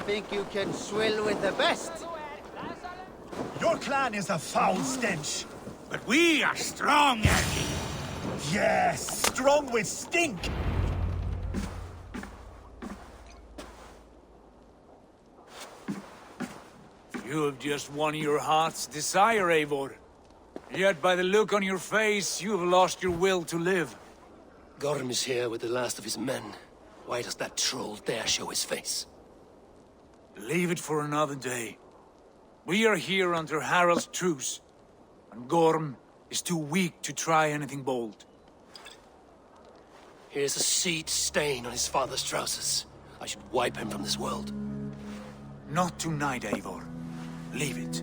Think you can swill with the best? Your clan is a foul stench. But we are strong, Andy. Yes, strong with stink. You have just won your heart's desire, Eivor. Yet by the look on your face, you have lost your will to live. Gorm is here with the last of his men. Why does that troll dare show his face? Leave it for another day. We are here under Harald's truce, and Gorm is too weak to try anything bold. Here's a seed stain on his father's trousers. I should wipe him from this world. Not tonight, Eivor. Leave it.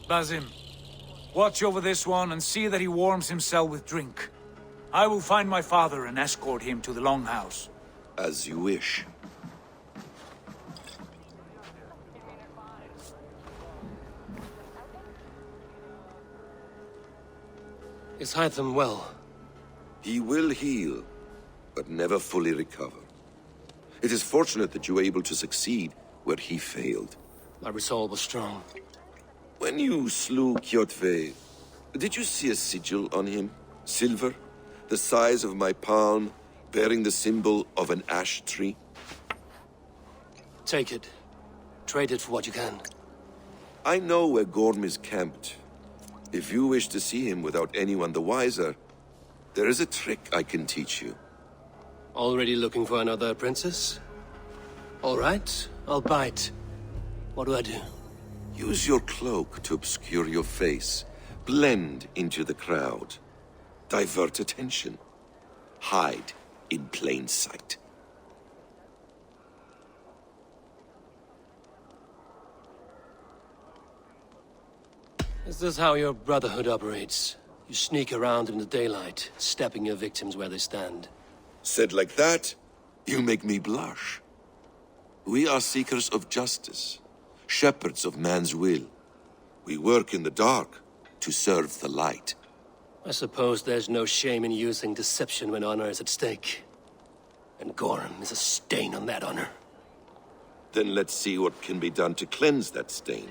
Basim, watch over this one and see that he warms himself with drink. I will find my father and escort him to the Longhouse. As you wish. Is Hytham well? He will heal, but never fully recover. It is fortunate that you were able to succeed where he failed. My resolve was strong. When you slew Kjotve, did you see a sigil on him? Silver? The size of my palm, bearing the symbol of an ash tree? Take it. Trade it for what you can. I know where Gorm is camped. If you wish to see him without anyone the wiser, there is a trick I can teach you. Already looking for another princess? All right, I'll bite. What do I do? Use your cloak to obscure your face. Blend into the crowd. Divert attention. Hide in plain sight. Is this how your brotherhood operates? You sneak around in the daylight, stepping your victims where they stand. Said like that, you make me blush. We are seekers of justice, shepherds of man's will. We work in the dark to serve the light. I suppose there's no shame in using deception when honor is at stake. And Gorm is a stain on that honor. Then let's see what can be done to cleanse that stain.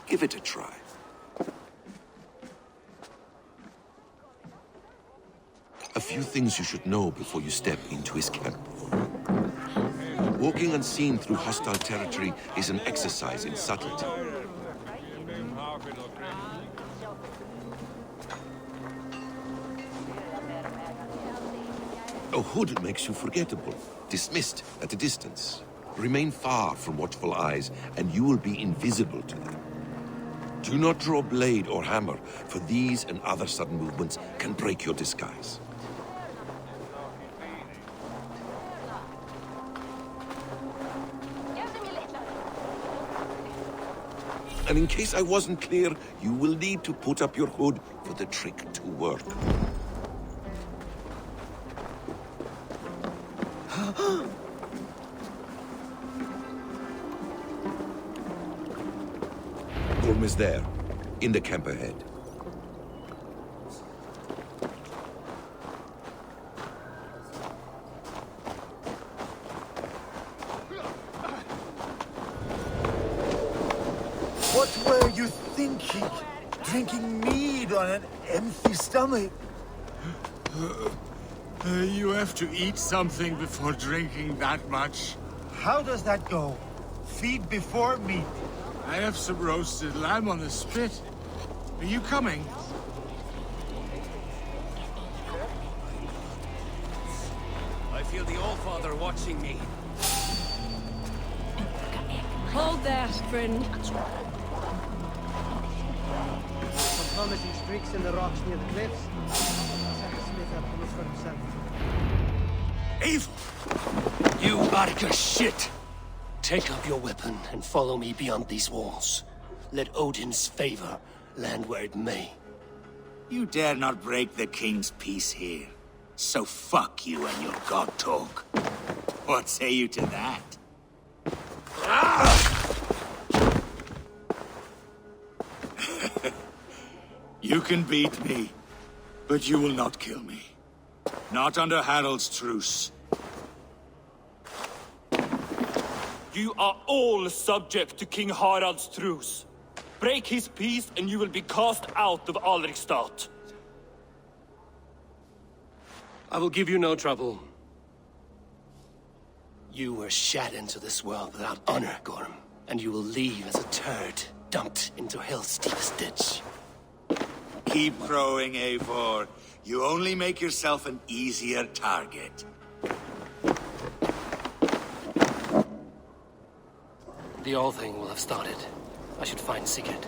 Give it a try. A few things you should know before you step into his camp. Walking unseen through hostile territory is an exercise in subtlety. A hood makes you forgettable, dismissed at a distance. Remain far from watchful eyes, and you will be invisible to them. Do not draw blade or hammer, for these and other sudden movements can break your disguise. And in case I wasn't clear, you will need to put up your hood for the trick to work. Gorm is there, in the camp ahead. What were you thinking? Drinking mead on an empty stomach? You have to eat something before drinking that much. How does that go? Feed before meat. I have some roasted lamb on the spit. Are you coming? I feel the Allfather watching me. Hold that, friend. Some promising streaks in the rocks near the cliffs. Smith up to look for himself. Eivor! You Arca shit! Take up your weapon and follow me beyond these walls. Let Odin's favor land where it may. You dare not break the king's peace here. So fuck you and your god talk. What say you to that? You can beat me, but you will not kill me. Not under Harald's truce. You are all subject to King Harald's truce. Break his peace and you will be cast out of Alrikstad. I will give you no trouble. You were shat into this world without honor, Gorm, and you will leave as a turd dumped into hell's deepest ditch. Keep throwing, Eivor. You only make yourself an easier target. The All Thing will have started. I should find Sigurd.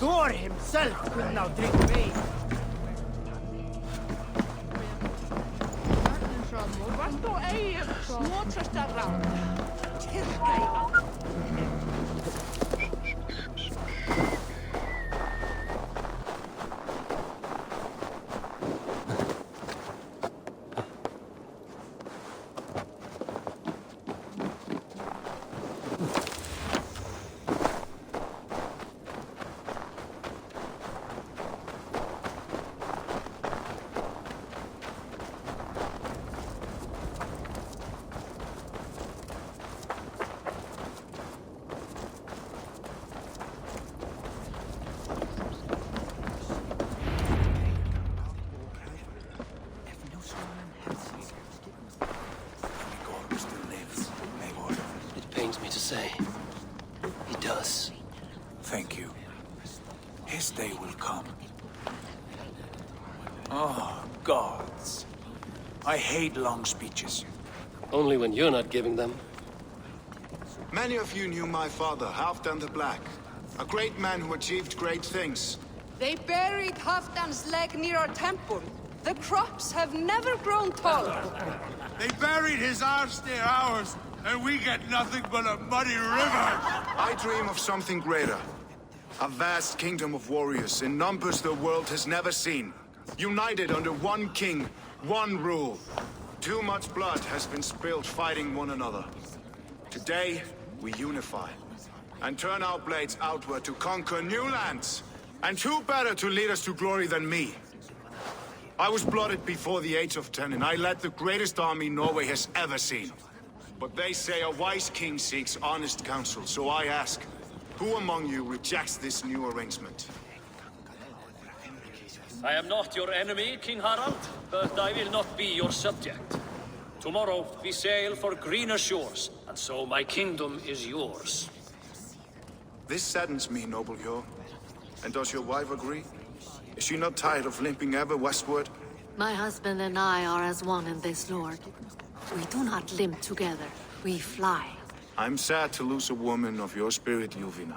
Thor himself could now drink me. Say, he does. Thank you. His day will come. Oh, gods. I hate long speeches. Only when you're not giving them. Many of you knew my father, Halfdan the Black. A great man who achieved great things. They buried Halfdan's leg near our temple. The crops have never grown taller. They buried his arse near ours, and we get nothing but a muddy river! I dream of something greater. A vast kingdom of warriors in numbers the world has never seen. United under one king, one rule. Too much blood has been spilled fighting one another. Today, we unify. And turn our blades outward to conquer new lands. And who better to lead us to glory than me? I was blooded before the age of 10, and I led the greatest army Norway has ever seen. But they say a wise king seeks honest counsel, so I ask, who among you rejects this new arrangement? I am not your enemy, King Harald, but I will not be your subject. Tomorrow we sail for greener shores, and so my kingdom is yours. This saddens me, noble Yor. And does your wife agree? Is she not tired of limping ever westward? My husband and I are as one in this, Lord. We do not limp together. We fly. I'm sad to lose a woman of your spirit, Yuvina.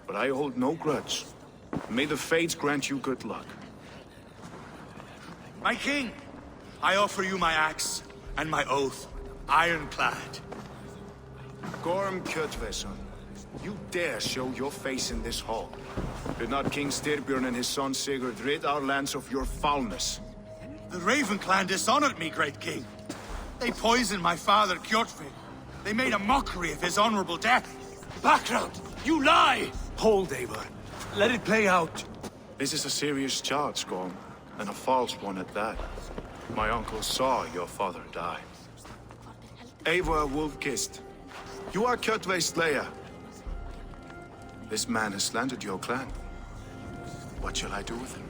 But I hold no grudge. May the fates grant you good luck. My king, I offer you my axe and my oath, ironclad. Gorm Kjotveson, you dare show your face in this hall. Did not King Styrbjörn and his son Sigurd rid our lands of your foulness? The Raven clan dishonored me, great king. They poisoned my father, Kjotve. They made a mockery of his honorable death. Background! You lie! Hold, Eivor. Let it play out. This is a serious charge, Gorm, and a false one at that. My uncle saw your father die. Eivor Wolf-Kissed, you are Kjotve's slayer. This man has slandered your clan. What shall I do with him?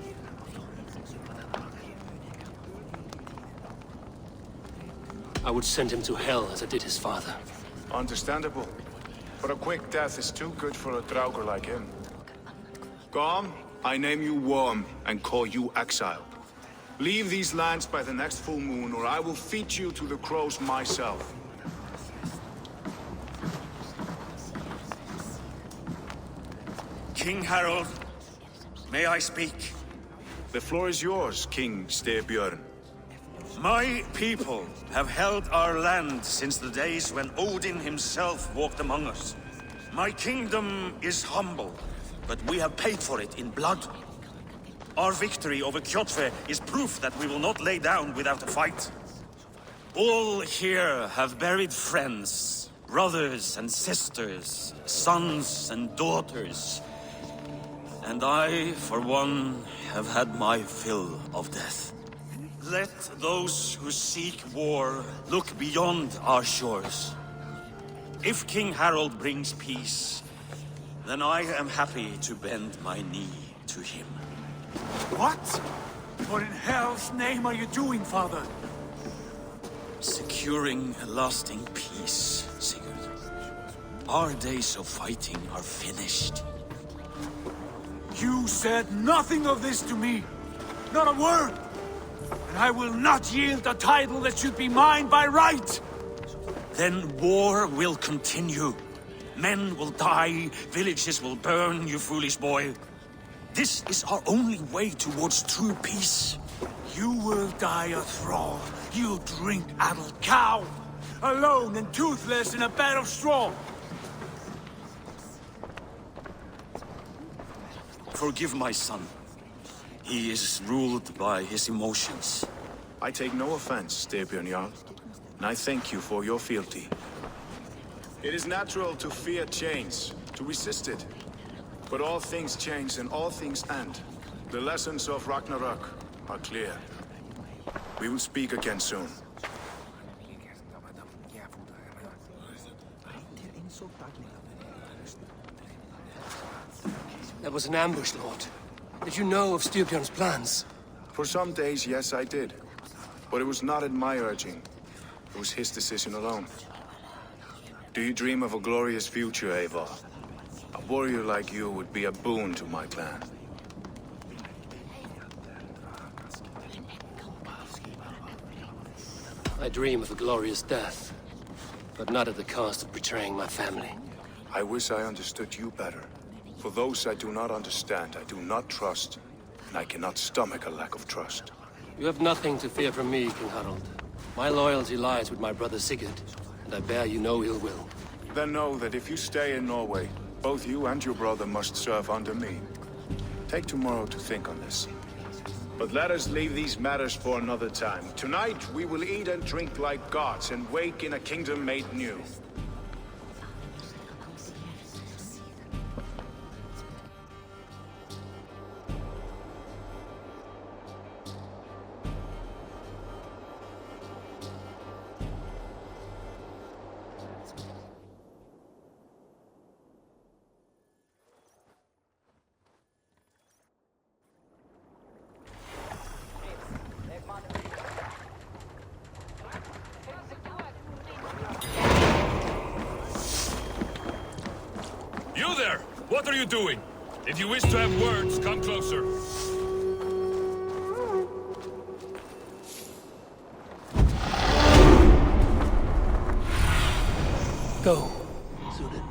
I would send him to hell as I did his father. Understandable. But a quick death is too good for a Draugr like him. Gorm, I name you Worm and call you exile. Leave these lands by the next full moon, or I will feed you to the crows myself. King Harold, may I speak? The floor is yours, King Styrbjörn. My people have held our land since the days when Odin himself walked among us. My kingdom is humble, but we have paid for it in blood. Our victory over Kjotve is proof that we will not lay down without a fight. All here have buried friends, brothers and sisters, sons and daughters. And I, for one, have had my fill of death. Let those who seek war look beyond our shores. If King Harold brings peace, then I am happy to bend my knee to him. What? What in hell's name are you doing, father? Securing a lasting peace, Sigurd. Our days of fighting are finished. You said nothing of this to me. Not a word. And I will not yield a title that should be mine by right. Then war will continue. Men will die, villages will burn, you foolish boy. This is our only way towards true peace. You will die a thrall. You'll drink addled cow. Alone and toothless in a bed of straw. Forgive my son. He is ruled by his emotions. I take no offense, Styrbjörn Jarl, and I thank you for your fealty. It is natural to fear change, to resist it. But all things change and all things end. The lessons of Ragnarok are clear. We will speak again soon. That was an ambush, Lord. Did you know of Styrbjörn's plans? For some days, yes, I did. But it was not at my urging. It was his decision alone. Do you dream of a glorious future, Eivor? A warrior like you would be a boon to my clan. I dream of a glorious death, but not at the cost of betraying my family. I wish I understood you better. For those I do not understand, I do not trust, and I cannot stomach a lack of trust. You have nothing to fear from me, King Harald. My loyalty lies with my brother Sigurd, and I bear you no ill will. Then know that if you stay in Norway, both you and your brother must serve under me. Take tomorrow to think on this. But let us leave these matters for another time. Tonight, we will eat and drink like gods and wake in a kingdom made new. You there! What are you doing? If you wish to have words, come closer. Go, Sudan.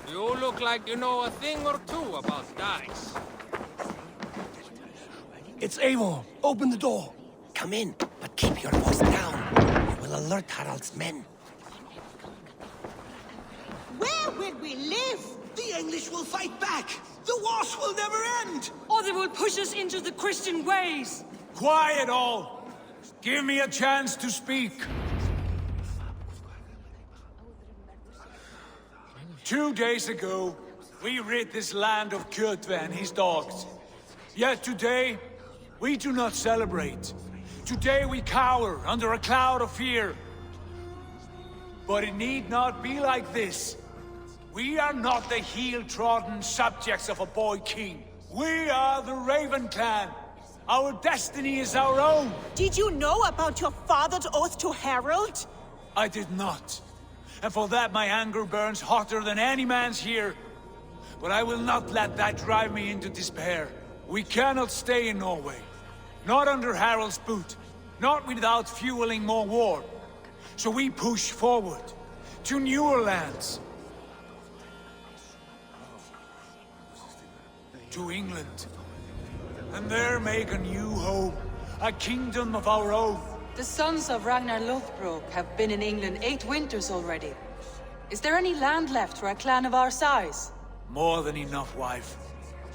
You look like you know a thing or two about dice. It's Eivor. Open the door. Come in, but keep your voice down. You will alert Harald's men. Where will we live? The English will fight back! The wars will never end! Or they will push us into the Christian ways. Quiet all! Give me a chance to speak. 2 days ago, we rid this land of Kjotve and his dogs. Yet today, we do not celebrate. Today we cower under a cloud of fear. But it need not be like this. We are not the heel-trodden subjects of a boy king. We are the Raven clan. Our destiny is our own! Did you know about your father's oath to Harold? I did not. And for that my anger burns hotter than any man's here. But I will not let that drive me into despair. We cannot stay in Norway. Not under Harald's boot. Not without fueling more war. So we push forward. To newer lands. To England. And there make a new home. A kingdom of our own. The sons of Ragnar Lothbrok have been in England 8 winters already. Is there any land left for a clan of our size? More than enough, wife.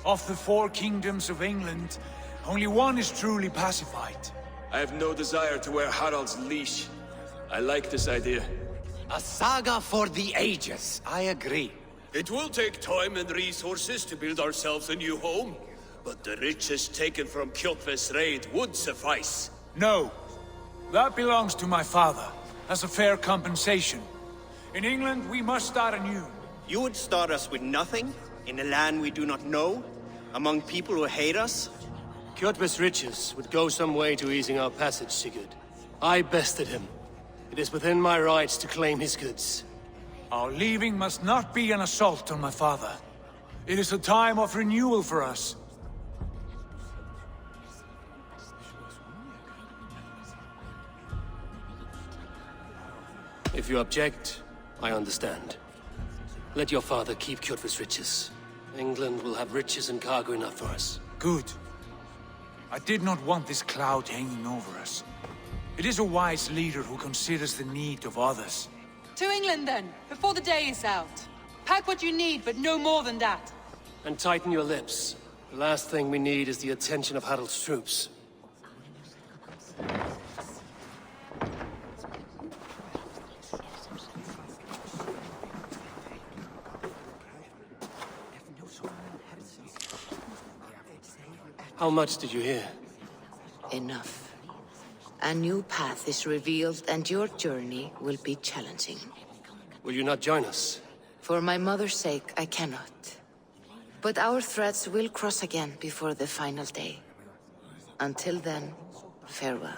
Of the 4 kingdoms of England, only one is truly pacified. I have no desire to wear Harald's leash. I like this idea. A saga for the ages, I agree. It will take time and resources to build ourselves a new home, but the riches taken from Kjotve's raid would suffice. No. That belongs to my father, as a fair compensation. In England, we must start anew. You would start us with nothing? In a land we do not know? Among people who hate us? Kjotve's riches would go some way to easing our passage, Sigurd. I bested him. It is within my rights to claim his goods. Our leaving must not be an assault on my father. It is a time of renewal for us. If you object, I understand. Let your father keep Kjotve's riches. England will have riches and cargo enough for us. Good. I did not want this cloud hanging over us. It is a wise leader who considers the need of others. To England then, before the day is out. Pack what you need, but no more than that. And tighten your lips. The last thing we need is the attention of Harald's troops. How much did you hear? Enough. A new path is revealed and your journey will be challenging. Will you not join us? For my mother's sake, I cannot. But our threads will cross again before the final day. Until then, farewell.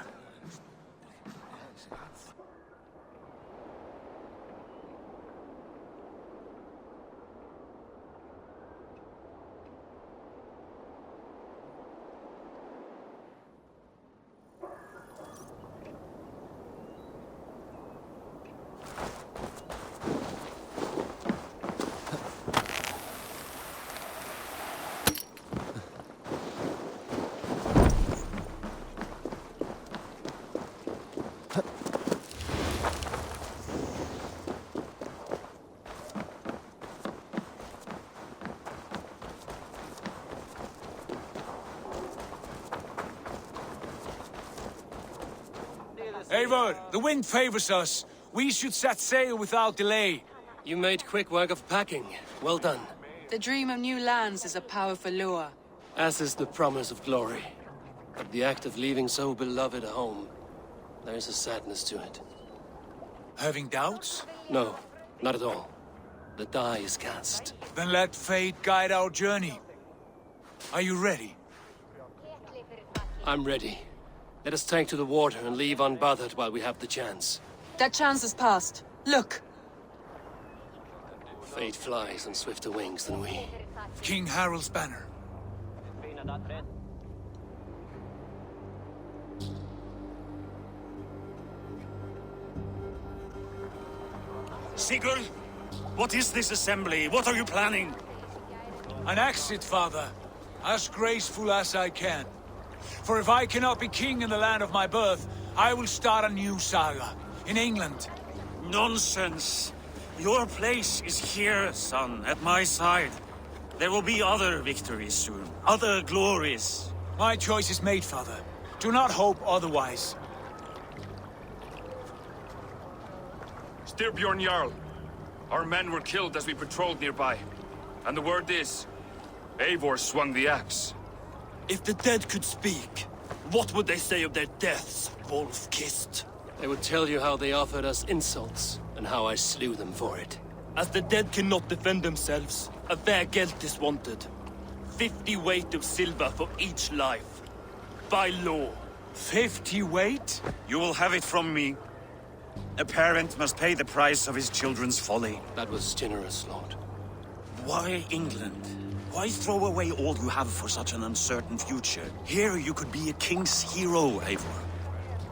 Eivor, the wind favors us. We should set sail without delay. You made quick work of packing. Well done. The dream of new lands is a powerful lure. As is the promise of glory. But the act of leaving so beloved a home, there is a sadness to it. Having doubts? No, not at all. The die is cast. Then let fate guide our journey. Are you ready? I'm ready. Let us take to the water and leave unbothered while we have the chance. That chance is past. Look! Fate flies on swifter wings than we. King Harald's banner. Sigurd, what is this assembly? What are you planning? An exit, father. As graceful as I can. For if I cannot be king in the land of my birth, I will start a new saga. In England. Nonsense. Your place is here, son, at my side. There will be other victories soon. Other glories. My choice is made, father. Do not hope otherwise. Styrbjorn Jarl. Our men were killed as we patrolled nearby. And the word is, Eivor swung the axe. If the dead could speak, what would they say of their deaths, wolf-kissed? They would tell you how they offered us insults, and how I slew them for it. As the dead cannot defend themselves, a fair gelt is wanted. 50 weight of silver for each life. by law. 50 weight? You will have it from me. A parent must pay the price of his children's folly. That was generous, Lord. Why England? Why throw away all you have for such an uncertain future? Here you could be a king's hero, Eivor.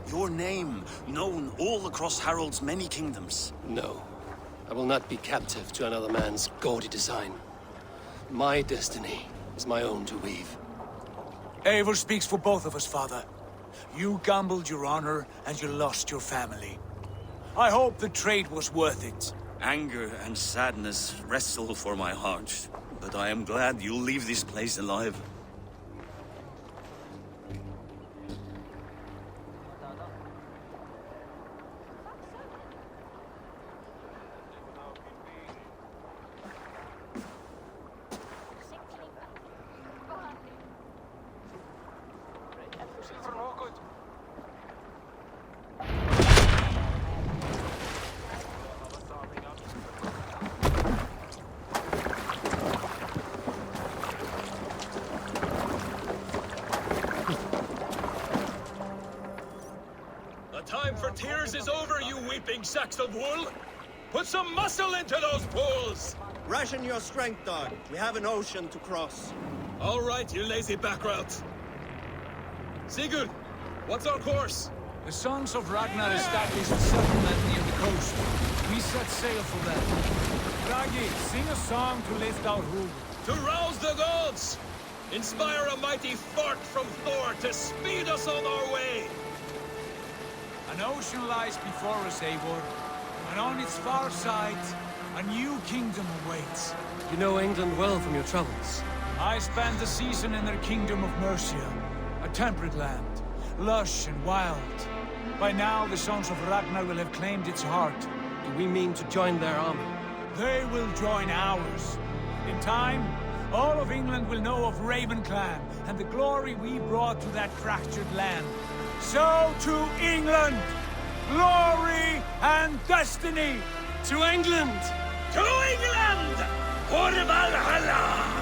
Your name known all across Harold's many kingdoms. No. I will not be captive to another man's gaudy design. My destiny is my own to weave. Eivor speaks for both of us, father. You gambled your honor, and you lost your family. I hope the trade was worth it. Anger and sadness wrestle for my heart, but I am glad you'll leave this place alive. Time for tears is over, you weeping sacks of wool! Put some muscle into those pools! Ration your strength, dog. We have an ocean to cross. All right, you lazy backroutes. Sigurd, what's our course? The Sons of Ragnar established a settlement near the coast. We set sail for them. Ragi, sing a song to lift our rule. To rouse the gods! Inspire a mighty fart from Thor to speed us on our way! An ocean lies before us, Eivor, and on its far side, a new kingdom awaits. You know England well from your travels. I spent a season in their kingdom of Mercia, a temperate land, lush and wild. By now, the Sons of Ragnar will have claimed its heart. Do we mean to join their army? They will join ours. In time, all of England will know of Ravenclan and the glory we brought to that fractured land. So to England! Glory and destiny! To England! To England! For Valhalla!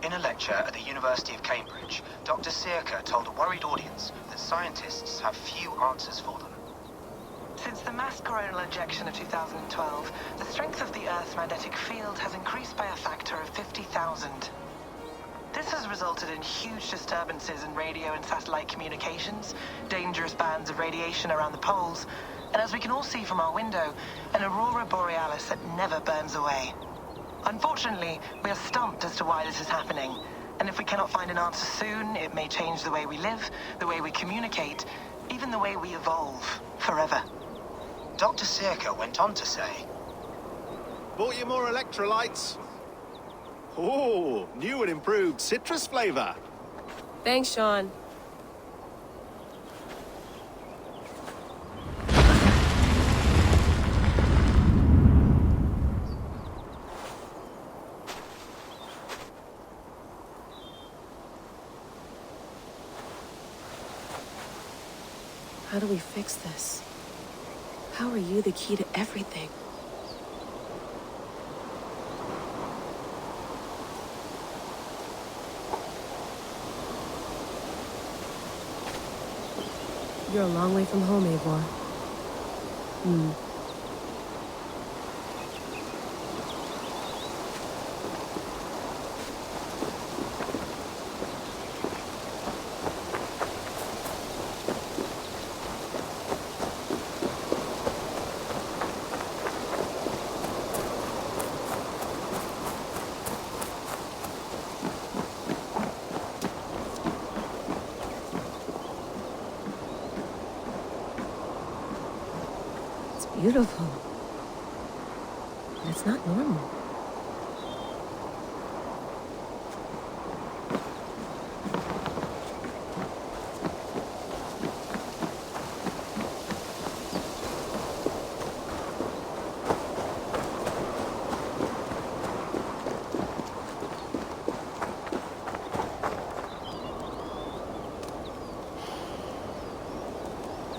In a lecture at the University of Cambridge, Dr. Sirka told a worried audience that scientists have few answers for them. Since the mass coronal injection of 2012, the strength of the Earth's magnetic field has increased by a factor of 50,000. This has resulted in huge disturbances in radio and satellite communications, dangerous bands of radiation around the poles, and as we can all see from our window, an aurora borealis that never burns away. Unfortunately, we are stumped as to why this is happening, and if we cannot find an answer soon, it may change the way we live, the way we communicate, even the way we evolve, forever. Dr. Sirka went on to say, Bought you more electrolytes? Oh, new and improved citrus flavor. Thanks, Sean. How do we fix this? How are you the key to everything? You're a long way from home, Eivor. Beautiful. But it's not normal.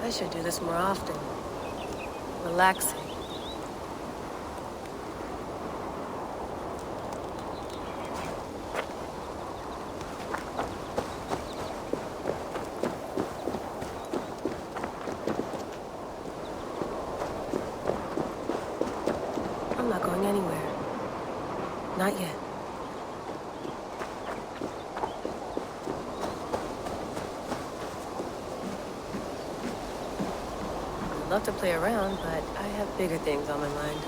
I should do this more often. Relaxing. I'm not going anywhere. Not yet. I'd love to play around, but I have bigger things on my mind.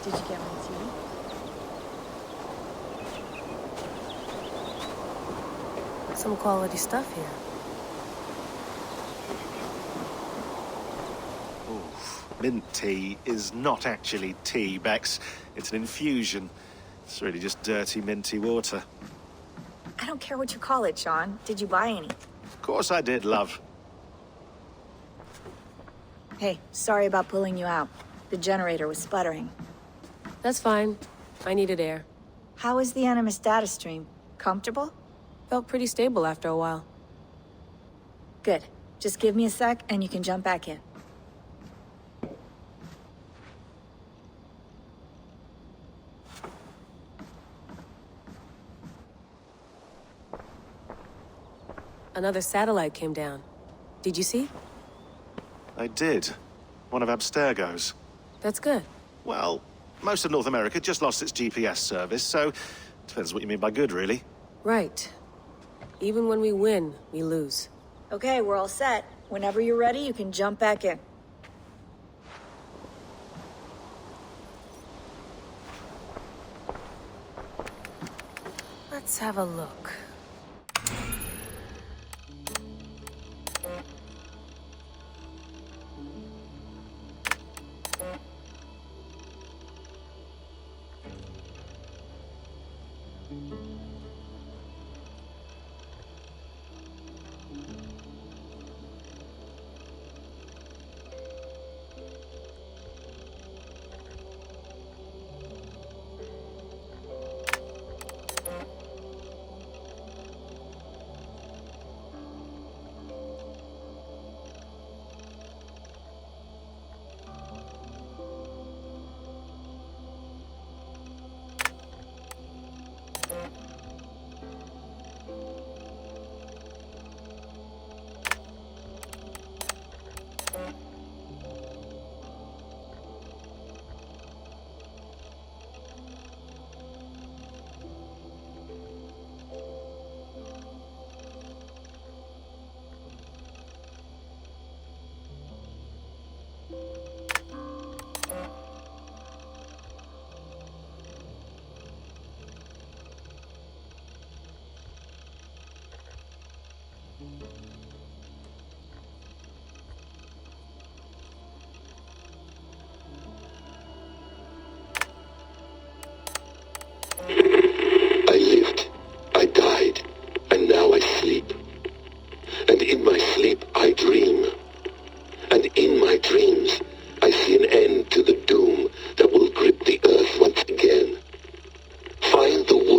Did you get my tea? Some quality stuff here. Mint tea is not actually tea, Bex. It's an infusion. It's really just dirty, minty water. I don't care what you call it, Sean. Did you buy any? Of course I did, love. Hey, sorry about pulling you out. The generator was sputtering. That's fine. I needed air. How was the Animus data stream? Comfortable? Felt pretty stable after a while. Good. Just give me a sec and you can jump back in. Another satellite came down. Did you see? I did. One of Abstergo's. That's good. Well, most of North America just lost its GPS service, so depends what you mean by good, really. Right. Even when we win, we lose. Okay, we're all set. Whenever you're ready, you can jump back in. Let's have a look.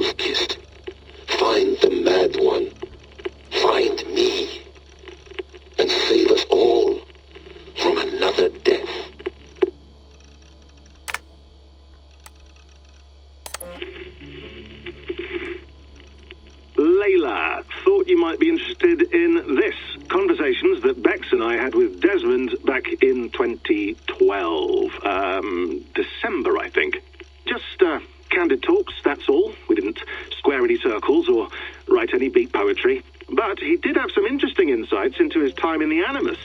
wolf-kissed. Find the mad one. Find me. And save us all from another death. Layla, thought you might be interested in this. Conversations that Bex and I had with Desmond back in 2012. December, I think. Just, candid talks, that's all. We didn't square any circles or write any beat poetry. But he did have some interesting insights into his time in the Animus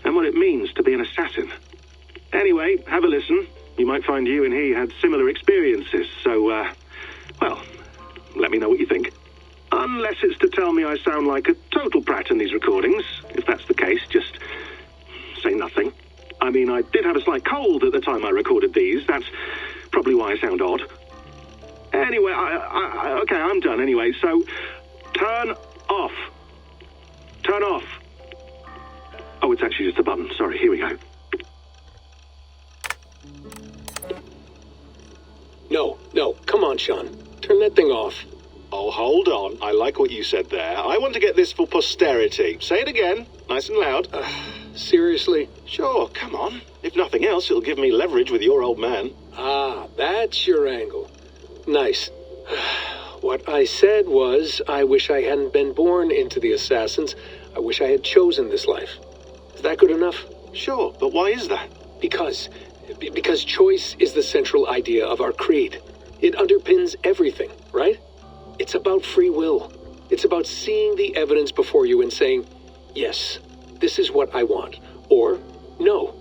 and what it means to be an assassin. Anyway, have a listen. You might find you and he had similar experiences, so, well, let me know what you think. Unless it's to tell me I sound like a total prat in these recordings. If that's the case, just say nothing. I mean, I did have a slight cold at the time I recorded these. That's probably why I sound odd. Anyway, okay, I'm done anyway, so turn off. Turn off. Oh, it's actually just a button. Sorry, here we go. No, come on, Sean. Turn that thing off. Oh, hold on. I like what you said there. I want to get this for posterity. Say it again, nice and loud. Seriously? Sure, come on. If nothing else, it'll give me leverage with your old man. Ah, that's your angle. Nice. What I said was, I wish I hadn't been born into the Assassins. I wish I had chosen this life. Is that good enough? Sure, but why is that? Because choice is the central idea of our creed. It underpins everything, right? It's about free will. It's about seeing the evidence before you and saying, yes, this is what I want. Or, no,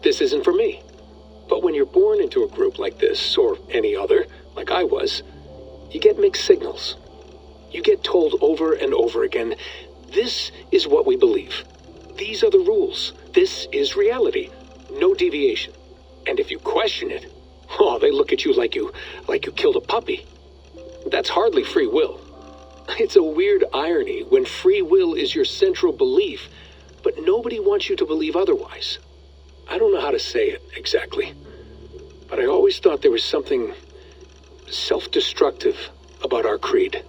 this isn't for me. But when you're born into a group like this, or any other, like I was, you get mixed signals. You get told over and over again, this is what we believe. These are the rules. This is reality. No deviation. And if you question it, oh, they look at you like you killed a puppy. That's hardly free will. It's a weird irony when free will is your central belief, but nobody wants you to believe otherwise. I don't know how to say it exactly, but I always thought there was something self-destructive about our creed.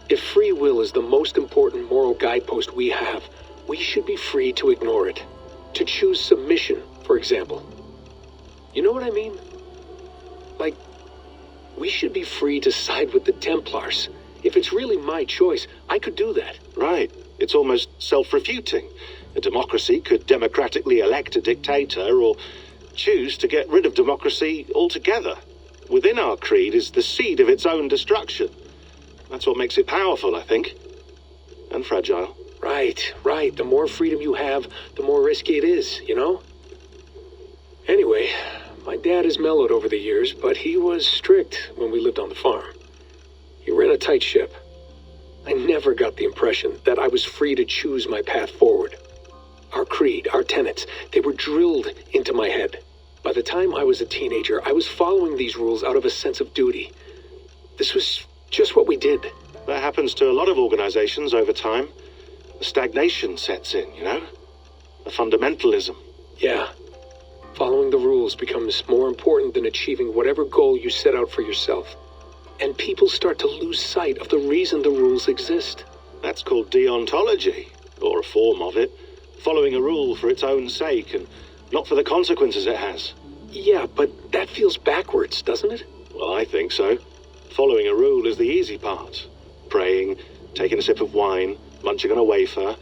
If free will is the most important moral guidepost we have, we should be free to ignore it. To choose submission, for example. You know what I mean? Like, we should be free to side with the Templars. If it's really my choice, I could do that. Right. It's almost self-refuting. A democracy could democratically elect a dictator or choose to get rid of democracy altogether. Within our creed is the seed of its own destruction. That's what makes it powerful, I think. And fragile. Right. The more freedom you have, the more risky it is, you know? Anyway, my dad has mellowed over the years, but he was strict when we lived on the farm. He ran a tight ship. I never got the impression that I was free to choose my path forward. Our creed, our tenets, they were drilled into my head. By the time I was a teenager, I was following these rules out of a sense of duty. This was just what we did. That happens to a lot of organizations over time. The stagnation sets in, you know? The fundamentalism. Yeah. Following the rules becomes more important than achieving whatever goal you set out for yourself. And people start to lose sight of the reason the rules exist. That's called deontology, or a form of it. Following a rule for its own sake, and not for the consequences it has. Yeah, but that feels backwards, doesn't it? Well, I think so. Following a rule is the easy part. Praying, taking a sip of wine, munching on a wafer.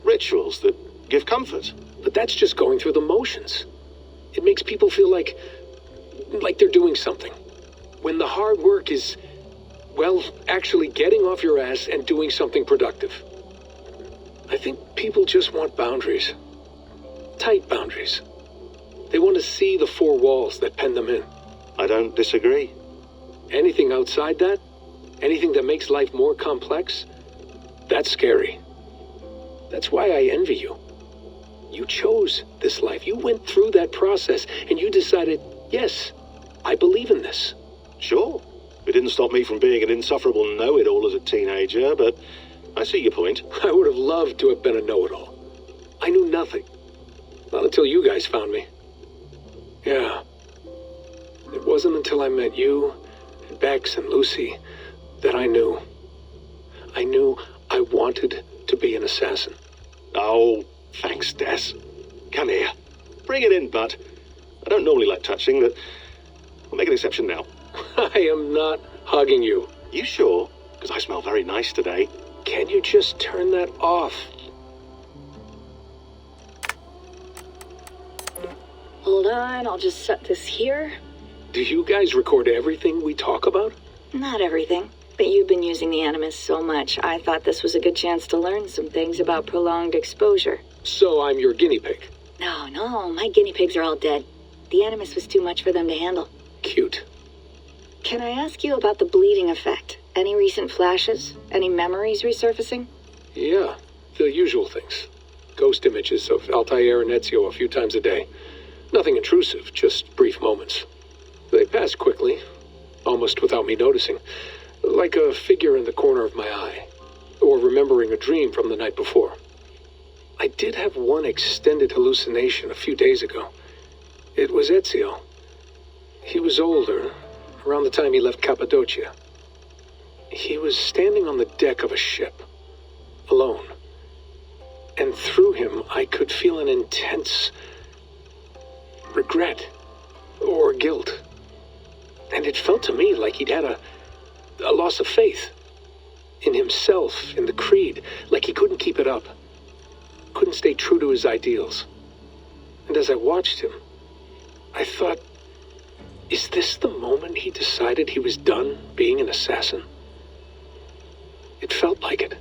Rituals that give comfort. But that's just going through the motions. It makes people feel like they're doing something. When the hard work is, well, actually getting off your ass and doing something productive. I think people just want boundaries. Tight boundaries. They want to see the four walls that pen them in. I don't disagree. Anything outside that, anything that makes life more complex, that's scary. That's why I envy you. You chose this life. You went through that process, and you decided, yes, I believe in this. Sure. It didn't stop me from being an insufferable know-it-all as a teenager, but I see your point. I would have loved to have been a know-it-all. I knew nothing. Not until you guys found me. Yeah. It wasn't until I met you and Bex and Lucy that I knew. I knew I wanted to be an assassin. Oh, thanks, Des. Come here. Bring it in, bud. I don't normally like touching, but I'll make an exception now. I am not hugging you. You sure? Because I smell very nice today. Can you just turn that off? Hold on, I'll just set this here. Do you guys record everything we talk about? Not everything, but you've been using the Animus so much, I thought this was a good chance to learn some things about prolonged exposure. So I'm your guinea pig. No, my guinea pigs are all dead. The Animus was too much for them to handle. Cute. Can I ask you about the bleeding effect? Any recent flashes? Any memories resurfacing? Yeah, the usual things. Ghost images of Altair and Ezio a few times a day. Nothing intrusive, just brief moments. They pass quickly, almost without me noticing. Like a figure in the corner of my eye. Or remembering a dream from the night before. I did have one extended hallucination a few days ago. It was Ezio. He was older, around the time he left Cappadocia. He was standing on the deck of a ship, alone. And through him, I could feel an intense regret or guilt. And it felt to me like he'd had a loss of faith in himself, in the creed, like he couldn't keep it up, couldn't stay true to his ideals. And as I watched him, I thought, is this the moment he decided he was done being an assassin? It felt like it.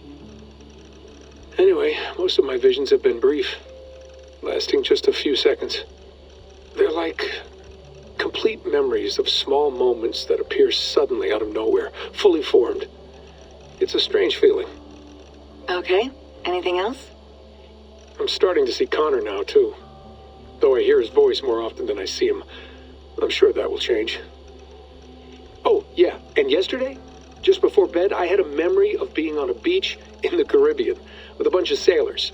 Anyway, most of my visions have been brief, lasting just a few seconds. They're like complete memories of small moments that appear suddenly out of nowhere, fully formed. It's a strange feeling. Okay, anything else? I'm starting to see Connor now, too. Though I hear his voice more often than I see him, I'm sure that will change. Oh, yeah, and yesterday, just before bed, I had a memory of being on a beach in the Caribbean with a bunch of sailors.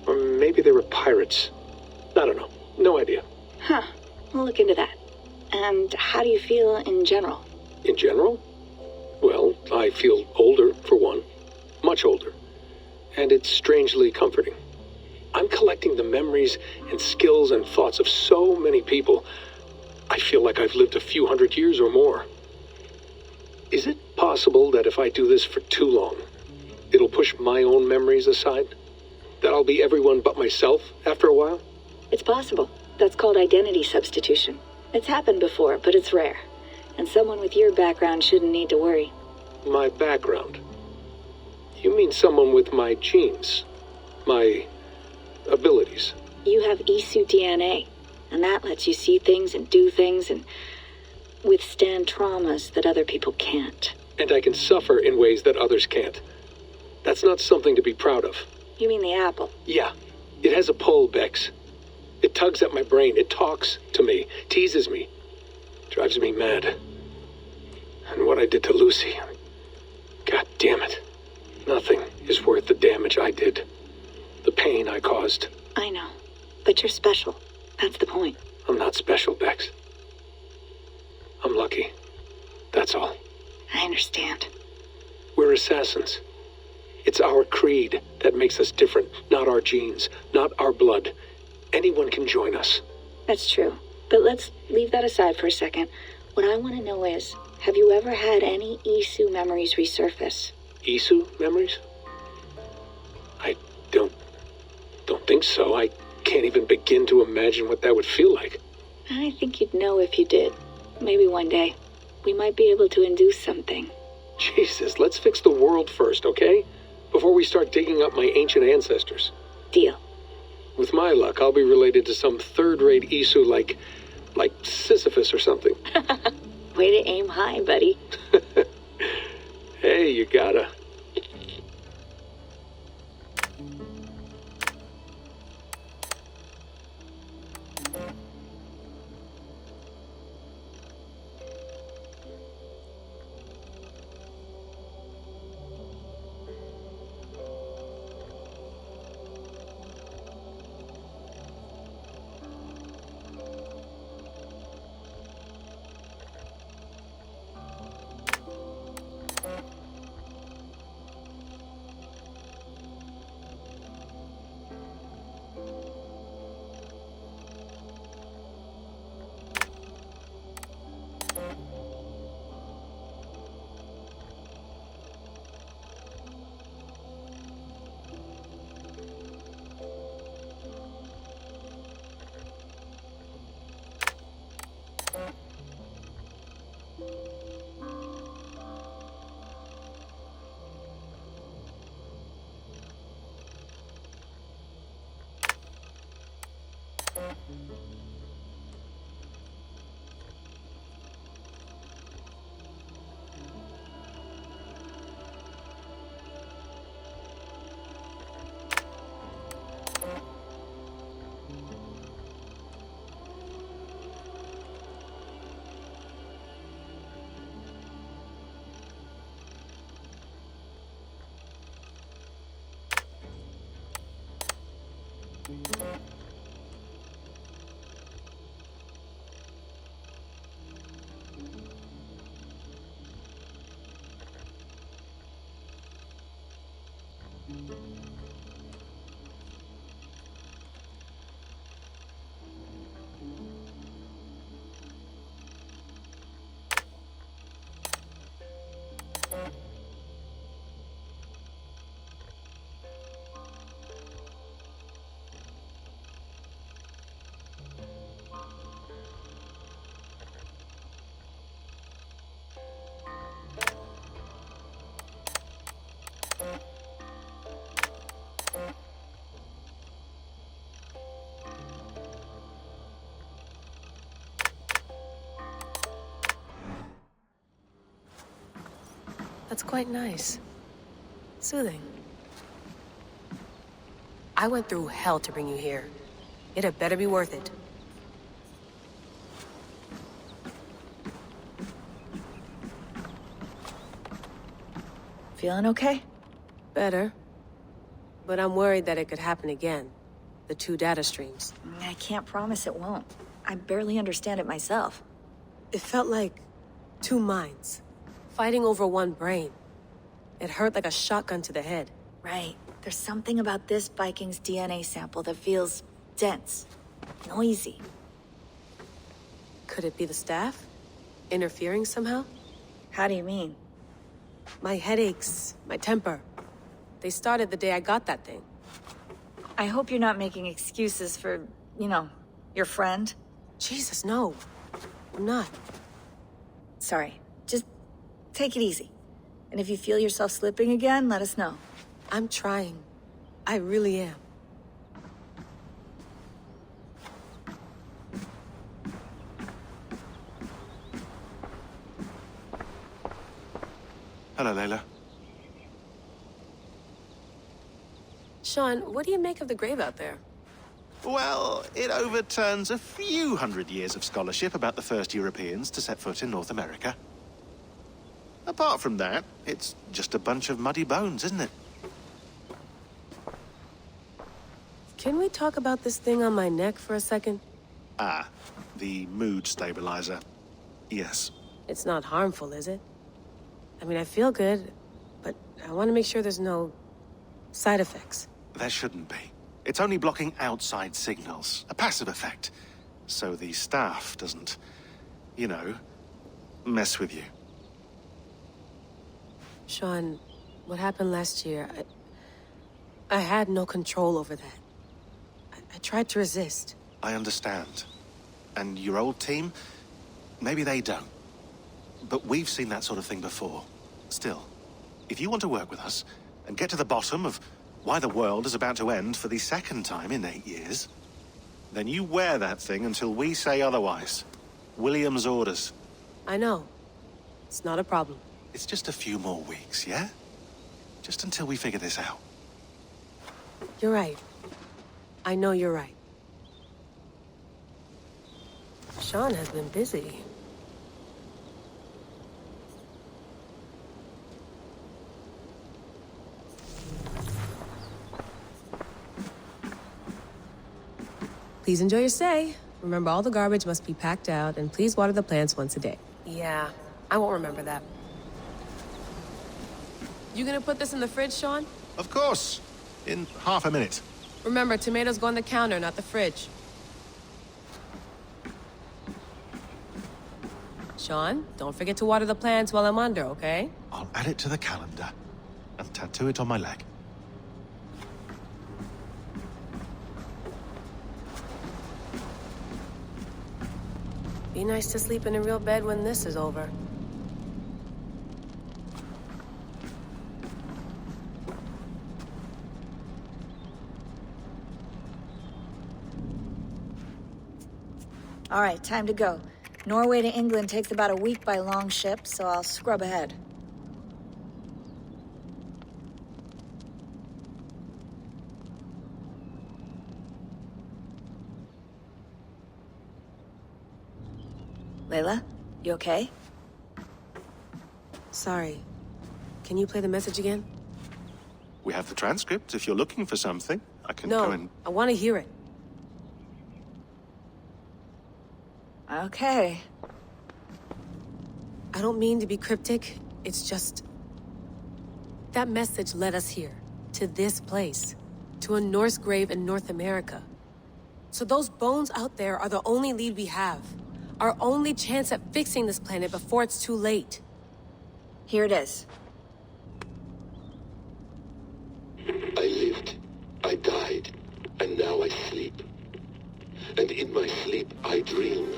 Or maybe they were pirates. I don't know. No idea. Huh, we'll look into that. And how do you feel in general? In general? Well, I feel older, for one. Much older. And it's strangely comforting. I'm collecting the memories and skills and thoughts of so many people. I feel like I've lived a few hundred years or more. Is it possible that if I do this for too long, it'll push my own memories aside? That I'll be everyone but myself after a while? It's possible. That's called identity substitution. It's happened before, but it's rare. And someone with your background shouldn't need to worry. My background? You mean someone with my genes? My abilities? You have Isu DNA, and that lets you see things and do things and withstand traumas that other people can't. And I can suffer in ways that others can't. That's not something to be proud of. You mean the apple? Yeah. It has a pull, Bex. It tugs at my brain. It talks to me. Teases me. Drives me mad. And what I did to Lucy... God damn it. Nothing is worth the damage I did. The pain I caused. I know. But you're special. That's the point. I'm not special, Bex. I'm lucky. That's all. I understand. We're assassins. It's our creed that makes us different, not our genes, not our blood. Anyone can join us. That's true. But let's leave that aside for a second. What I want to know is, have you ever had any Isu memories resurface? Isu memories? I don't think so. I can't even begin to imagine what that would feel like. I think you'd know if you did. Maybe one day. We might be able to induce something. Jesus, let's fix the world first, okay? Before we start digging up my ancient ancestors. Deal. With my luck, I'll be related to some third-rate Isu like Sisyphus or something. Way to aim high, buddy. Hey, you gotta. That's quite nice. Soothing. I went through hell to bring you here. It had better be worth it. Feeling okay? Better. But I'm worried that it could happen again. The two data streams. I can't promise it won't. I barely understand it myself. It felt like two minds, fighting over one brain. It hurt like a shotgun to the head. Right. There's something about this Viking's DNA sample that feels dense, noisy. Could it be the staff? Interfering somehow? How do you mean? My headaches, my temper. They started the day I got that thing. I hope you're not making excuses for, you know, your friend. Jesus, no. I'm not. Sorry. Just take it easy. And if you feel yourself slipping again, let us know. I'm trying. I really am. Hello, Layla. Sean, what do you make of the grave out there? Well, it overturns a few hundred years of scholarship about the first Europeans to set foot in North America. Apart from that, it's just a bunch of muddy bones, isn't it? Can we talk about this thing on my neck for a second? Ah, the mood stabilizer. Yes. It's not harmful, is it? I mean, I feel good, but I want to make sure there's no side effects. There shouldn't be. It's only blocking outside signals, a passive effect. So the staff doesn't, you know, mess with you. Sean, what happened last year, I had no control over that. I tried to resist. I understand. And your old team, maybe they don't. But we've seen that sort of thing before. Still, if you want to work with us and get to the bottom of why the world is about to end for the second time in 8 years, then you wear that thing until we say otherwise. William's orders. I know. It's not a problem. It's just a few more weeks, yeah? Just until we figure this out. You're right. I know you're right. Sean has been busy. Please enjoy your stay. Remember, all the garbage must be packed out, and please water the plants once a day. Yeah, I won't remember that. You gonna put this in the fridge, Sean? Of course. In half a minute. Remember, tomatoes go on the counter, not the fridge. Sean, don't forget to water the plants while I'm under, okay? I'll add it to the calendar and tattoo it on my leg. Be nice to sleep in a real bed when this is over. All right, time to go. Norway to England takes about a week by long ship, so I'll scrub ahead. Layla, you okay? Sorry. Can you play the message again? We have the transcript. If you're looking for something, I can No, go and... I want to hear it. Okay. I don't mean to be cryptic. It's just... that message led us here. To this place. To a Norse grave in North America. So those bones out there are the only lead we have. Our only chance at fixing this planet before it's too late. Here it is. I lived, I died, and now I sleep. And in my sleep I dream.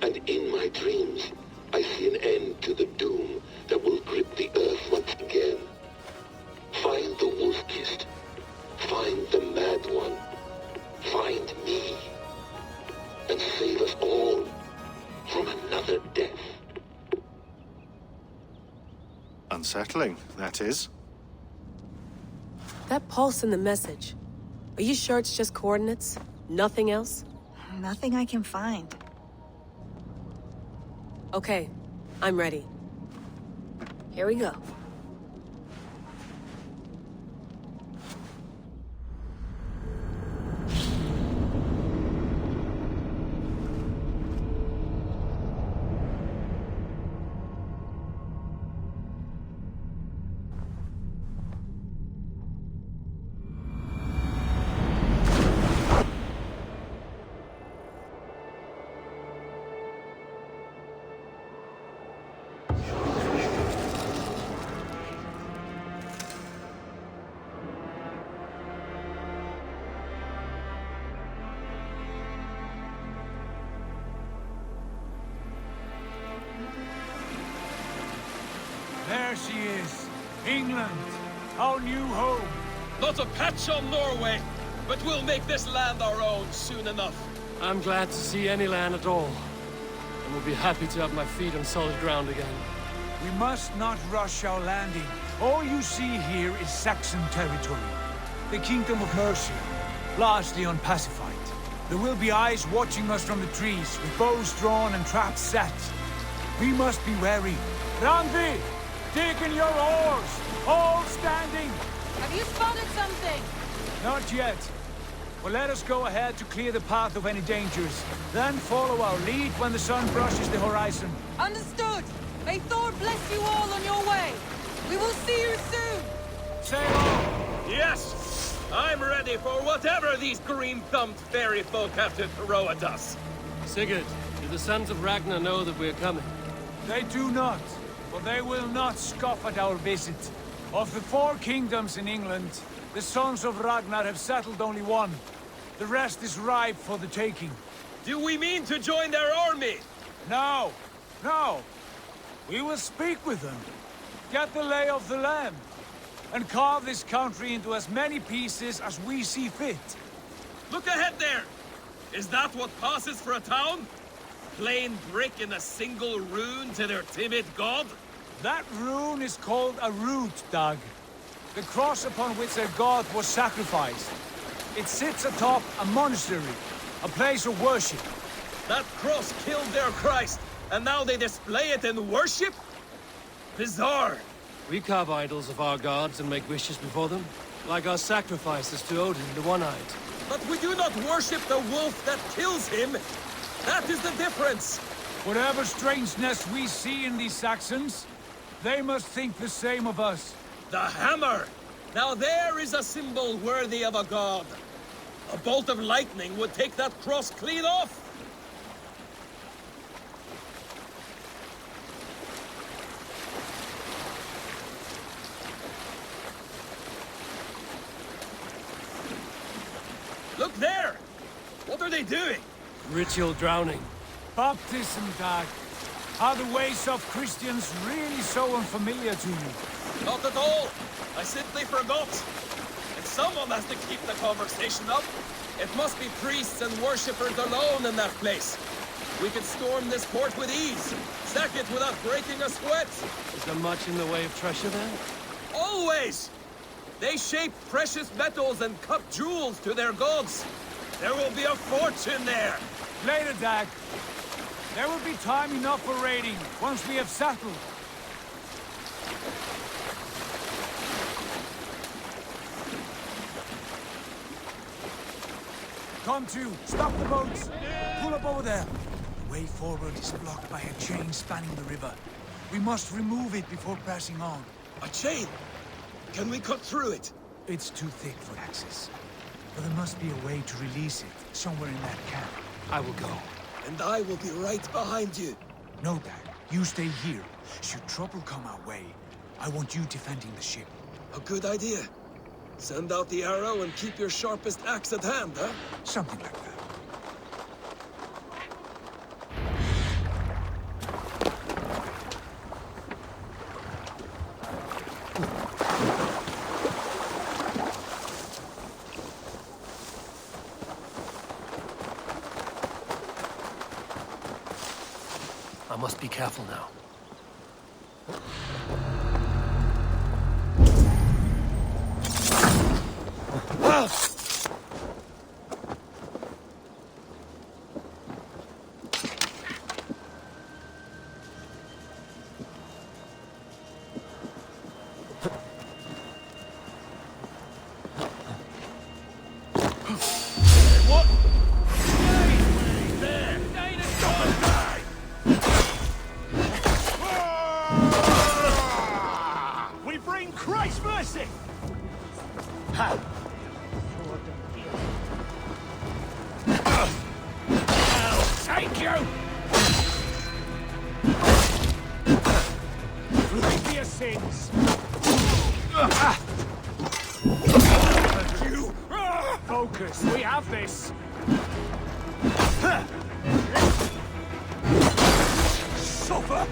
And in my dreams I see an end to the doom that will grip the earth once again. Find the wolf-kissed. Find the mad one. Find me. And save us all from another death. Unsettling, that is. That pulse in the message. Are you sure it's just coordinates? Nothing else? Nothing I can find. Okay, I'm ready. Here we go. There she is. England, our new home. Not a patch on Norway, but we'll make this land our own soon enough. I'm glad to see any land at all. And will be happy to have my feet on solid ground again. We must not rush our landing. All you see here is Saxon territory. The Kingdom of Mercia, largely unpacified. There will be eyes watching us from the trees, with bows drawn and traps set. We must be wary. Randi! Dig in your oars! All standing! Have you spotted something? Not yet. Well, let us go ahead to clear the path of any dangers. Then follow our lead when the sun brushes the horizon. Understood! May Thor bless you all on your way! We will see you soon! Sail on! Yes! I'm ready for whatever these green-thumbed fairy folk have to throw at us. Sigurd, do the sons of Ragnar know that we're coming? They do not, but they will not scoff at our visit. Of the 4 kingdoms in England, the sons of Ragnar have settled only one. The rest is ripe for the taking. Do we mean to join their army? No, no. We will speak with them, get the lay of the land, and carve this country into as many pieces as we see fit. Look ahead there! Is that what passes for a town? Plain brick in a single rune to their timid god? That rune is called a root, Doug. The cross upon which their god was sacrificed. It sits atop a monastery, a place of worship. That cross killed their Christ, and now they display it in worship? Bizarre. We carve idols of our gods and make wishes before them, like our sacrifices to Odin, the One-Eyed. But we do not worship the wolf that kills him. That is the difference. Whatever strangeness we see in these Saxons, they must think the same of us. The hammer! Now there is a symbol worthy of a god. A bolt of lightning would take that cross clean off. Look there! What are they doing? Ritual drowning. Baptism, Doug. Are the ways of Christians really so unfamiliar to you? Not at all. I simply forgot. And someone has to keep the conversation up. It must be priests and worshippers alone in that place. We could storm this port with ease. Sack it without breaking a sweat. Is there much in the way of treasure then? Always! They shape precious metals and cut jewels to their gods. There will be a fortune there. Later, Dag. There will be time enough for raiding once we have settled. Come to, stop the boats. Pull up over there. The way forward is blocked by a chain spanning the river. We must remove it before passing on. A chain? Can we cut through it? It's too thick for access. But there must be a way to release it, somewhere in that camp. I will go. And I will be right behind you. No, Dad. You stay here. Should trouble come our way, I want you defending the ship. A good idea. Send out the arrow and keep your sharpest axe at hand, huh? Something like that. I must be careful now. Focus, we have this! Suffer!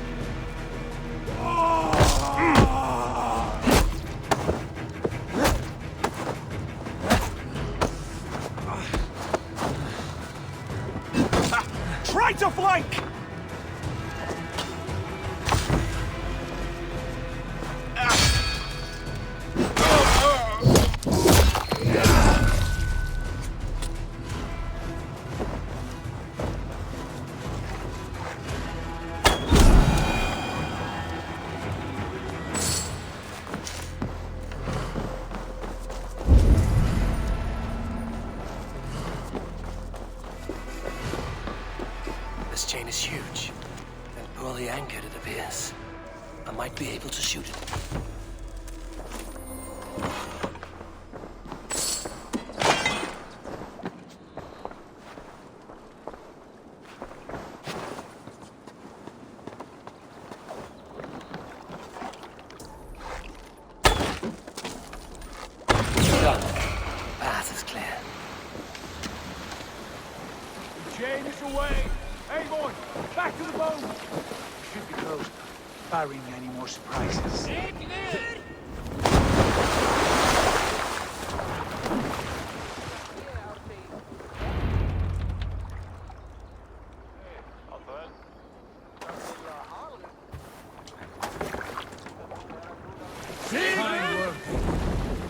Try to flank! This chain is huge, and poorly anchored, it appears. I might be able to shoot it. Done. Path is clear. The chain is away! Hey, boy! Back to the boat! Should be closed, barring any more surprises.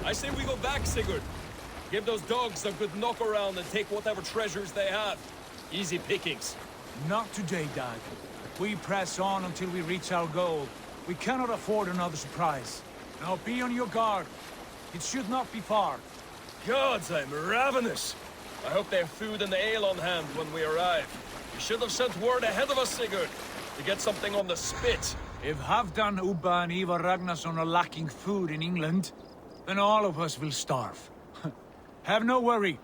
I say we go back, Sigurd. Give those dogs a good knock around and take whatever treasures they have. Easy pickings. Not today, Dag. We press on until we reach our goal. We cannot afford another surprise. Now be on your guard. It should not be far. Gods, I'm ravenous. I hope they have food and ale on hand when we arrive. You should have sent word ahead of us, Sigurd, to get something on the spit. If Halfdan, Ubba and Ivar Ragnarsson are lacking food in England, then all of us will starve. Have no worry.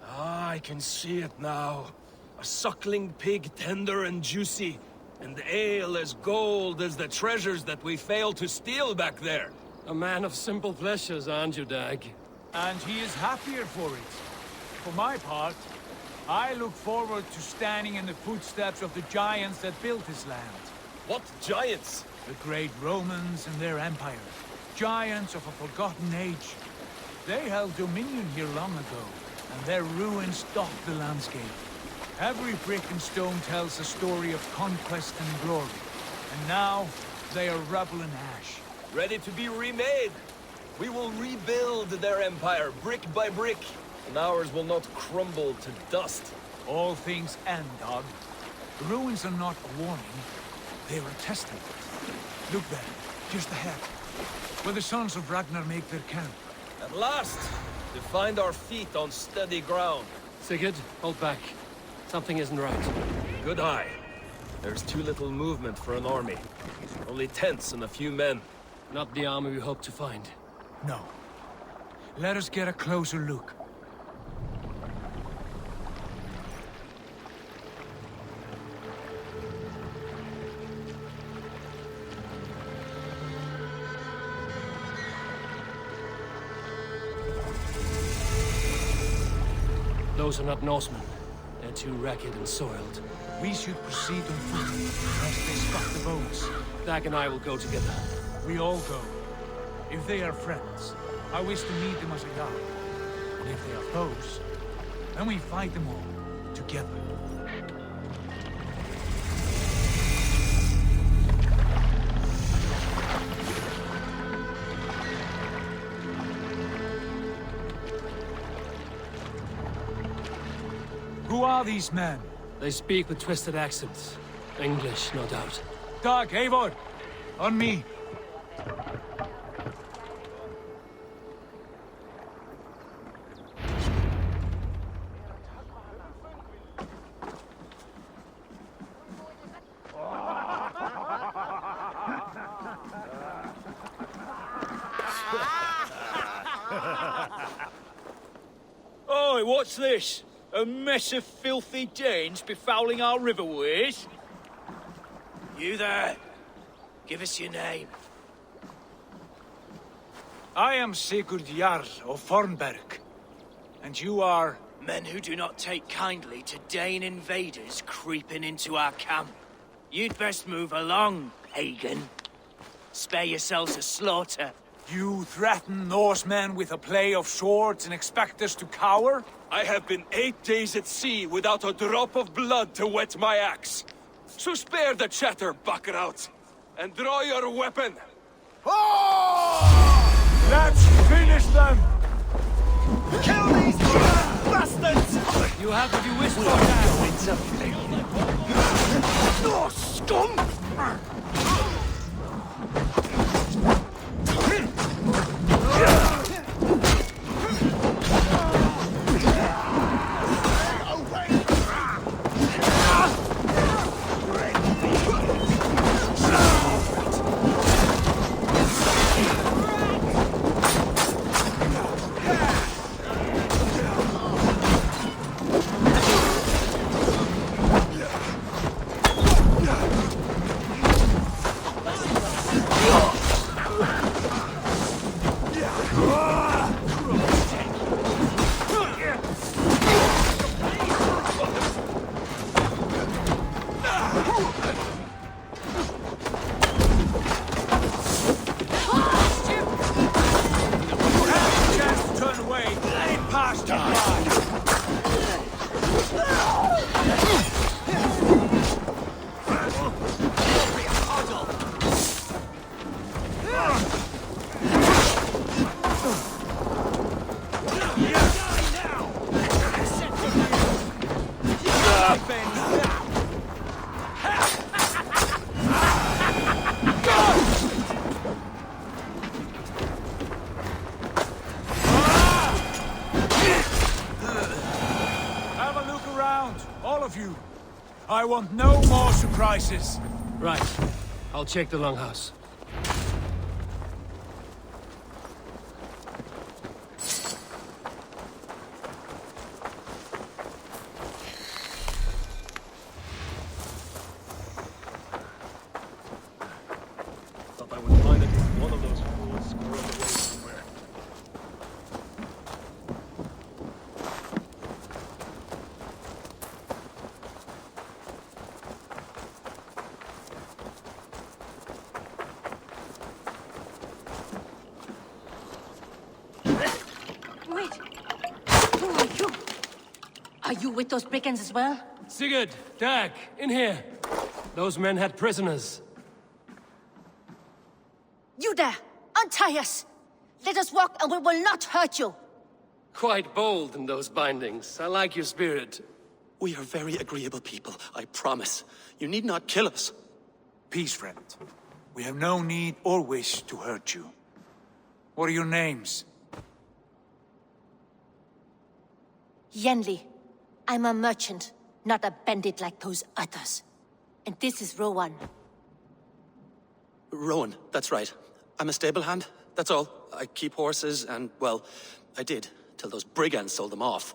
Ah, I can see it now. A suckling pig, tender and juicy, and ale as gold as the treasures that we failed to steal back there. A man of simple pleasures, aren't you, Dag? And he is happier for it. For my part, I look forward to standing in the footsteps of the giants that built this land. What giants? The great Romans and their empire. Giants of a forgotten age. They held dominion here long ago. and their ruins dot the landscape. Every brick and stone tells a story of conquest and glory. And now, they are rubble and ash. Ready to be remade. We will rebuild their empire brick by brick, and ours will not crumble to dust. All things end, dog. The ruins are not a warning, they are a testament. Look there, just ahead, where the sons of Ragnar make their camp. At last, to find our feet on steady ground. Sigurd, hold back. Something isn't right. Good eye. There's too little movement for an army. Only tents and a few men. Not the army we hope to find. No. Let us get a closer look. Those are not Norsemen. They're too ragged and soiled. We should proceed on foot, lest they spot the bones. Dag and I will go together. We all go. If they are friends, I wish to meet them as a guide. And if they are foes, then we fight them all, together. Who are these men? They speak with twisted accents. English, no doubt. Dag, Eivor! On me! Oi, what's this? A mess of filthy Danes befouling our riverways? You there! Give us your name. I am Sigurd Jarl of Fornberg. And you are... Men who do not take kindly to Dane invaders creeping into our camp. You'd best move along, pagan. Spare yourselves a slaughter. You threaten Norsemen with a play of swords and expect us to cower? I have been 8 days at sea without a drop of blood to wet my axe. So spare the chatter, Buckerout, and draw your weapon. Oh! Let's finish them! Kill these bastards! You have what you wish for now. It's a thing. Oh, scum! I want no more surprises. Right. I'll check the longhouse. Thought I would find at least one of those fools squirreled away somewhere. Are you with those brigands as well? Sigurd, Dag, in here. Those men had prisoners. You there! Untie us! Let us walk and we will not hurt you! Quite bold in those bindings. I like your spirit. We are very agreeable people, I promise. You need not kill us. Peace, friend. We have no need or wish to hurt you. What are your names? Yenli. I'm a merchant, not a bandit like those others. And this is Rowan. Rowan, that's right. I'm a stable hand, that's all. I keep horses and, well, I did, till those brigands sold them off.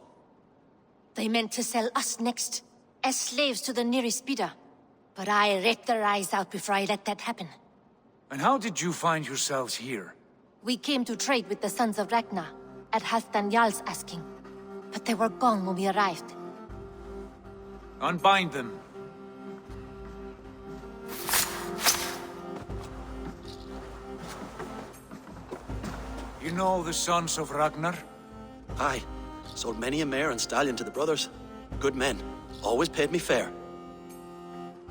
They meant to sell us next, as slaves to the nearest bidder. But I ripped their eyes out before I let that happen. And how did you find yourselves here? We came to trade with the Sons of Ragnar, at Halfdan Jarl's asking. But they were gone when we arrived. Unbind them. You know the Sons of Ragnar? Aye. Sold many a mare and stallion to the brothers. Good men. Always paid me fair.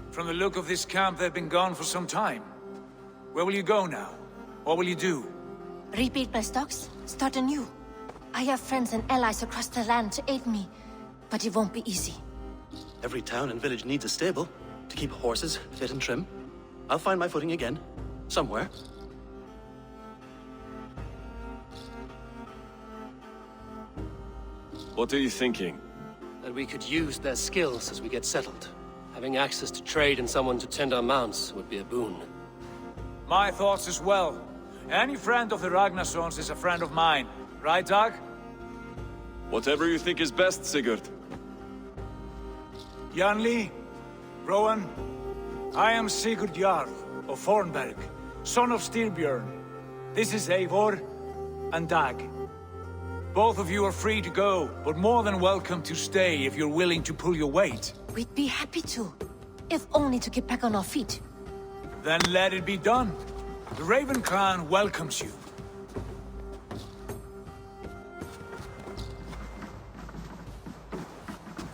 From the look of this camp, they've been gone for some time. Where will you go now? What will you do? Rebuild my stocks, start anew. I have friends and allies across the land to aid me, but it won't be easy. Every town and village needs a stable to keep horses fit and trim. I'll find my footing again. Somewhere. What are you thinking? That we could use their skills as we get settled. Having access to trade and someone to tend our mounts would be a boon. My thoughts as well. Any friend of the Ragnarsons is a friend of mine. Right, Dag? Whatever you think is best, Sigurd. Janli, Rowan, I am Sigurd Jarl of Fornberg, son of Styrbjörn. This is Eivor and Dag. Both of you are free to go, but more than welcome to stay if you're willing to pull your weight. We'd be happy to, if only to get back on our feet. Then let it be done. The Raven Clan welcomes you.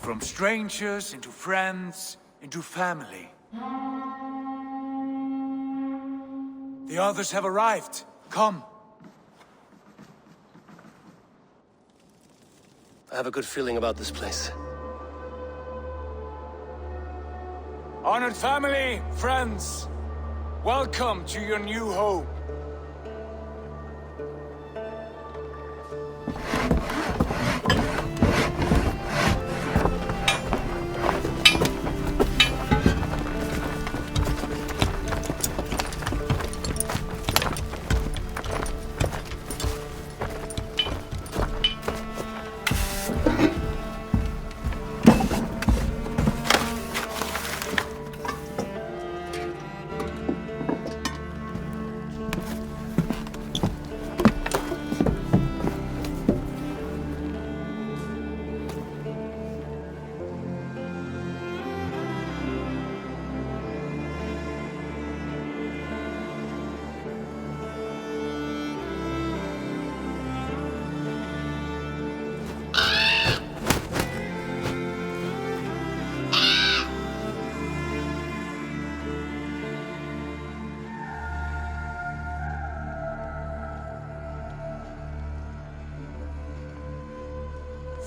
From strangers into friends, into family. The others have arrived. Come. I have a good feeling about this place. Honored family, friends, welcome to your new home.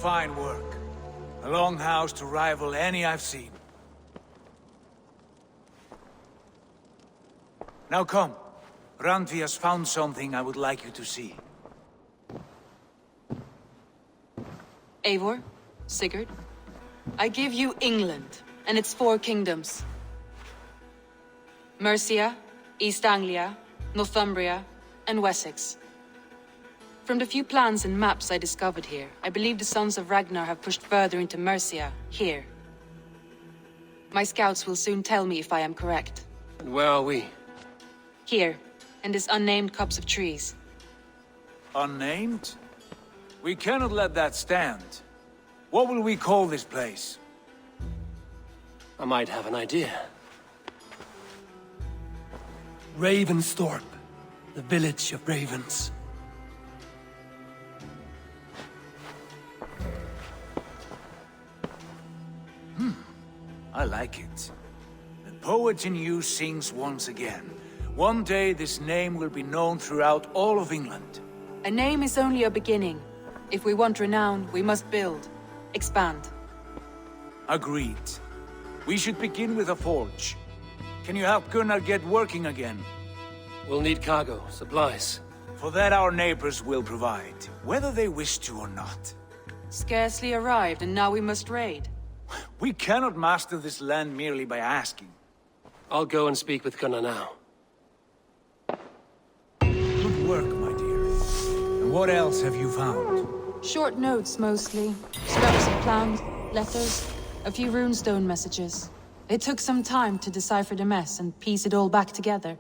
Fine work. A longhouse to rival any I've seen. Now come. Randvi has found something I would like you to see. Eivor, Sigurd, I give you England and its 4 kingdoms. Mercia, East Anglia, Northumbria, and Wessex. From the few plans and maps I discovered here, I believe the Sons of Ragnar have pushed further into Mercia, here. My scouts will soon tell me if I am correct. And where are we? Here, in this unnamed copse of trees. Unnamed? We cannot let that stand. What will we call this place? I might have an idea. Ravensthorpe, the village of ravens. I like it. The poet in you sings once again. One day this name will be known throughout all of England. A name is only a beginning. If we want renown, we must build. Expand. Agreed. We should begin with a forge. Can you help Gunnar get working again? We'll need cargo, supplies. For that our neighbors will provide, whether they wish to or not. Scarcely arrived, and now we must raid. We cannot master this land merely by asking. I'll go and speak with Gunnar now. Good work, my dear. And what else have you found? Short notes, mostly. Scraps of plans, letters, a few runestone messages. It took some time to decipher the mess and piece it all back together.